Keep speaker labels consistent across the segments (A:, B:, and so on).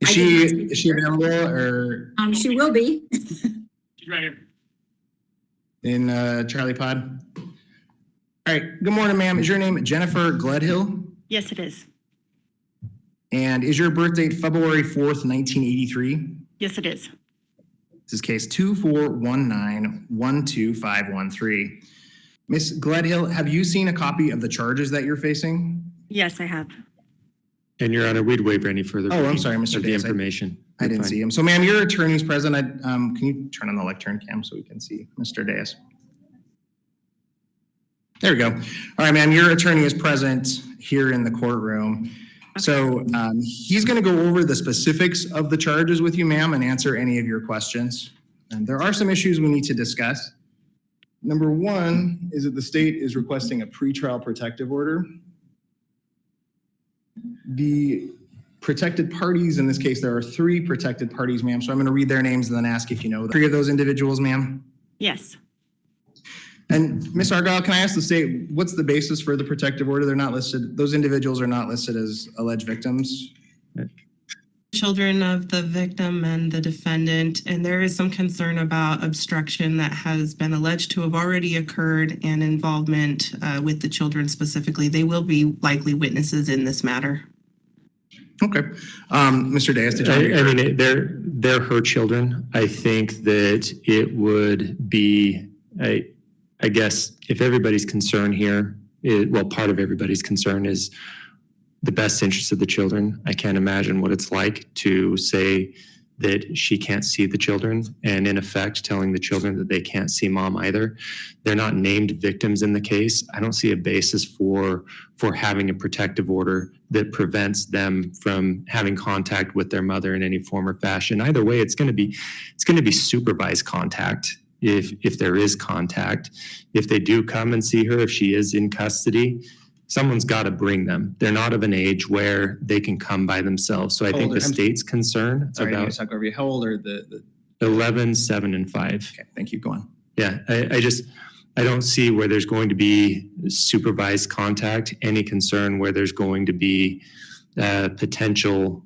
A: Is she available or?
B: She will be.
C: She's right here.
A: In Charlie Pod. All right. Good morning, ma'am. Is your name Jennifer Gledhill?
D: Yes, it is.
A: And is your birth date February 4th, 1983?
D: Yes, it is.
A: This is case 241912513. Miss Gledhill, have you seen a copy of the charges that you're facing?
D: Yes, I have.
E: And Your Honor, we'd waive any further.
A: Oh, I'm sorry, Mr.
E: of the
A: Davis.
E: information.
A: I didn't see him. So, ma'am, your attorney's present. Can you turn on the lectern cam so we can see Mr. Davis? There we go. All right, ma'am, your attorney is present here in the courtroom. So he's going to go over the specifics of the charges with you, ma'am, and answer any of your questions. And there are some issues we need to discuss. Number one is that the state is requesting a pretrial protective order. The protected parties, in this case, there are 3 protected parties, ma'am. So I'm going to read their names and then ask if you know 3 of those individuals, ma'am.
D: Yes.
A: And Ms. Argyle, can I ask the state, what's the basis for the protective order? They're not listed, those individuals are not listed as alleged victims.
F: Children of the victim and the defendant, and there is some concern about obstruction that has been alleged to have already occurred and involvement with the children specifically. They will be likely witnesses in this matter.
A: Okay. Mr. Diaz, did you
E: I mean, they're her children. I think that it would be, I guess, if everybody's concern here, part of everybody's concern is the best interest of the children. I can't imagine what it's like to say that she can't see the children and in effect telling the children that they can't see mom either. They're not named victims in the case. I don't see a basis for having a protective order that prevents them from having contact with their mother in any form or fashion. Either way, it's going to be supervised contact. If there is contact, if they do come and see her, if she is in custody, someone's got to bring them. They're not of an age where they can come by themselves. So I think the state's concern about
A: talk over you. How old are the
E: 11, 7, and 5.
A: Okay, thank you. Go on.
E: Yeah, I don't see where there's going to be supervised contact, any concern where there's going to be potential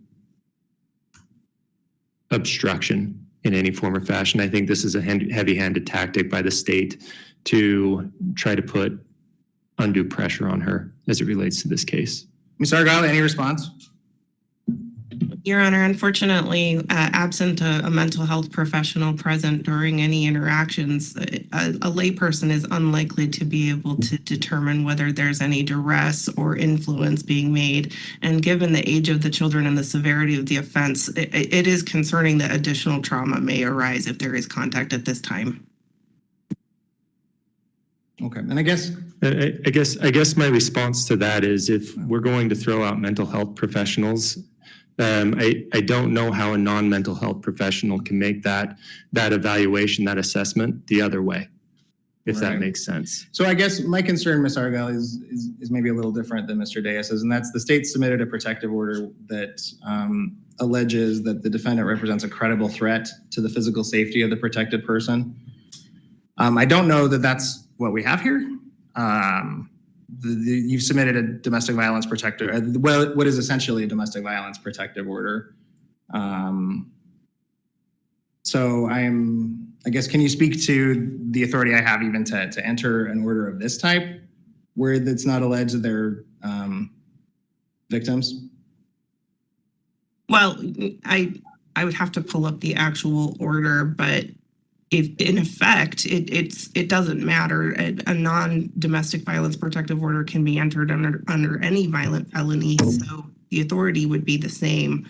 E: obstruction in any form or fashion. I think this is a heavy-handed tactic by the state to try to put undue pressure on her as it relates to this case.
A: Ms. Argyle, any response?
F: Your Honor, unfortunately, absent a mental health professional present during any interactions, a layperson is unlikely to be able to determine whether there's any duress or influence being made. And given the age of the children and the severity of the offense, it is concerning that additional trauma may arise if there is contact at this time.
A: Okay, and I guess
E: my response to that is if we're going to throw out mental health professionals, I don't know how a non-mental health professional can make that evaluation, that assessment the other way, if that makes sense.
A: So I guess my concern, Ms. Argyle, is maybe a little different than Mr. Diaz's, and that's the state submitted a protective order that alleges that the defendant represents a credible threat to the physical safety of the protected person. I don't know that that's what we have here. You've submitted a domestic violence protective, what is essentially a domestic violence protective order. So I guess, can you speak to the authority I have even to enter an order of this type where it's not alleged that they're victims?
F: Well, I would have to pull up the actual order, but if in effect, it doesn't matter. A non-domestic violence protective order can be entered under any violent felony, so the authority would be the same.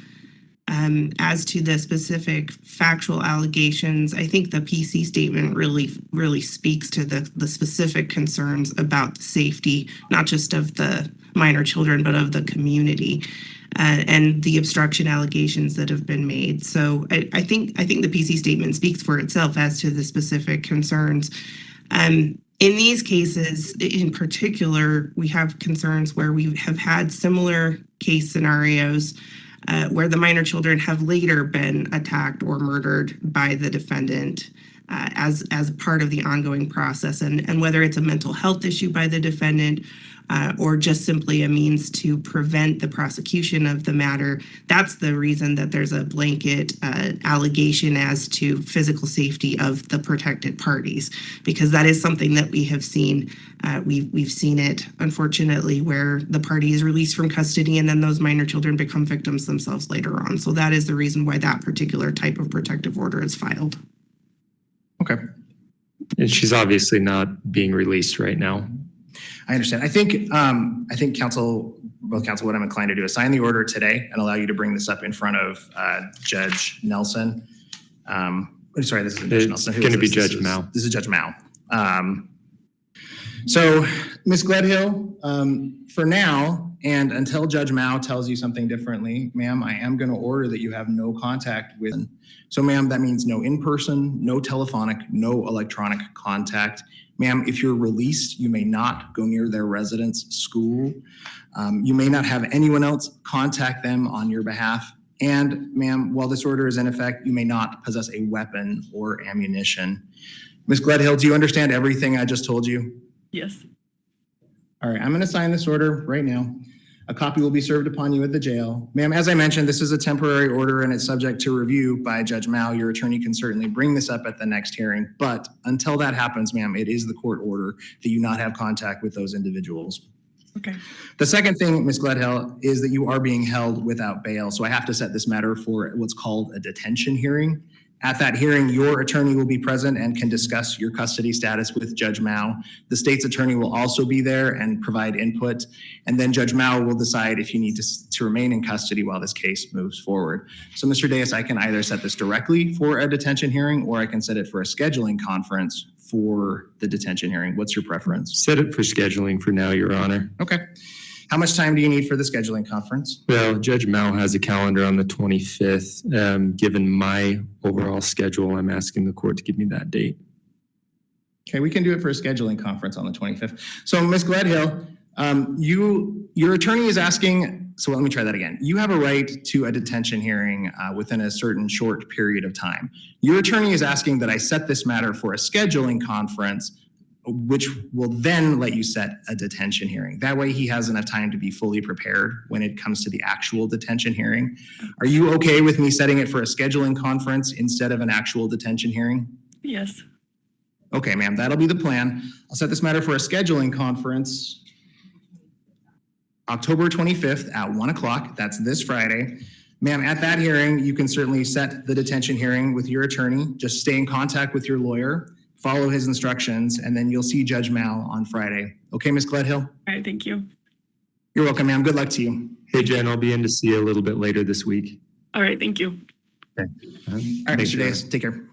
F: As to the specific factual allegations, I think the PC statement really speaks to the specific concerns about the safety, not just of the minor children, but of the community. And the obstruction allegations that have been made. So I think the PC statement speaks for itself as to the specific concerns. In these cases, in particular, we have concerns where we have had similar case scenarios where the minor children have later been attacked or murdered by the defendant as part of the ongoing process. And whether it's a mental health issue by the defendant or just simply a means to prevent the prosecution of the matter, that's the reason that there's a blanket allegation as to physical safety of the protected parties, because that is something that we have seen. We've seen it, unfortunately, where the party is released from custody and then those minor children become victims themselves later on. So that is the reason why that particular type of protective order is filed.
A: Okay.
E: And she's obviously not being released right now.
A: I understand. I think both counsel, what I'm inclined to do is sign the order today and allow you to bring this up in front of Judge Nelson. Sorry, this isn't Judge Nelson.
E: It's going to be Judge Mao.
A: This is Judge Mao. So, Ms. Gledhill, for now, and until Judge Mao tells you something differently, ma'am, I am going to order that you have no contact with. So, ma'am, that means no in-person, no telephonic, no electronic contact. Ma'am, if you're released, you may not go near their residence, school. You may not have anyone else contact them on your behalf. And, ma'am, while this order is in effect, you may not possess a weapon or ammunition. Ms. Gledhill, do you understand everything I just told you?
C: Yes.
A: All right, I'm going to sign this order right now. A copy will be served upon you at the jail. Ma'am, as I mentioned, this is a temporary order and it's subject to review by Judge Mao. Your attorney can certainly bring this up at the next hearing, but until that happens, ma'am, it is the court order that you not have contact with those individuals.
C: Okay.
A: The second thing, Ms. Gledhill, is that you are being held without bail. So I have to set this matter for what's called a detention hearing. At that hearing, your attorney will be present and can discuss your custody status with Judge Mao. The state's attorney will also be there and provide input. And then Judge Mao will decide if you need to remain in custody while this case moves forward. So Mr. Deus, I can either set this directly for a detention hearing or I can set it for a scheduling conference for the detention hearing. What's your preference?
E: Set it for scheduling for now, Your Honor.
A: Okay. How much time do you need for the scheduling conference?
E: Well, Judge Mao has a calendar on the 25th. Given my overall schedule, I'm asking the court to give me that date.
A: Okay, we can do it for a scheduling conference on the 25th. So Ms. Gledhill, your attorney is asking, so let me try that again. You have a right to a detention hearing within a certain short period of time. Your attorney is asking that I set this matter for a scheduling conference, which will then let you set a detention hearing. That way he has enough time to be fully prepared when it comes to the actual detention hearing. Are you okay with me setting it for a scheduling conference instead of an actual detention hearing?
C: Yes.
A: Okay, ma'am, that'll be the plan. I'll set this matter for a scheduling conference October 25th at 1 o'clock. That's this Friday. Ma'am, at that hearing, you can certainly set the detention hearing with your attorney. Just stay in contact with your lawyer, follow his instructions, and then you'll see Judge Mao on Friday. Okay, Ms. Gledhill?
C: All right. Thank you.
A: You're welcome, ma'am. Good luck to you.
E: Hey, Jen, I'll be in to see you a little bit later this week.
C: All right. Thank you.
A: All right,
E: Thanks,
A: Mr.
E: Your
A: Days, take care.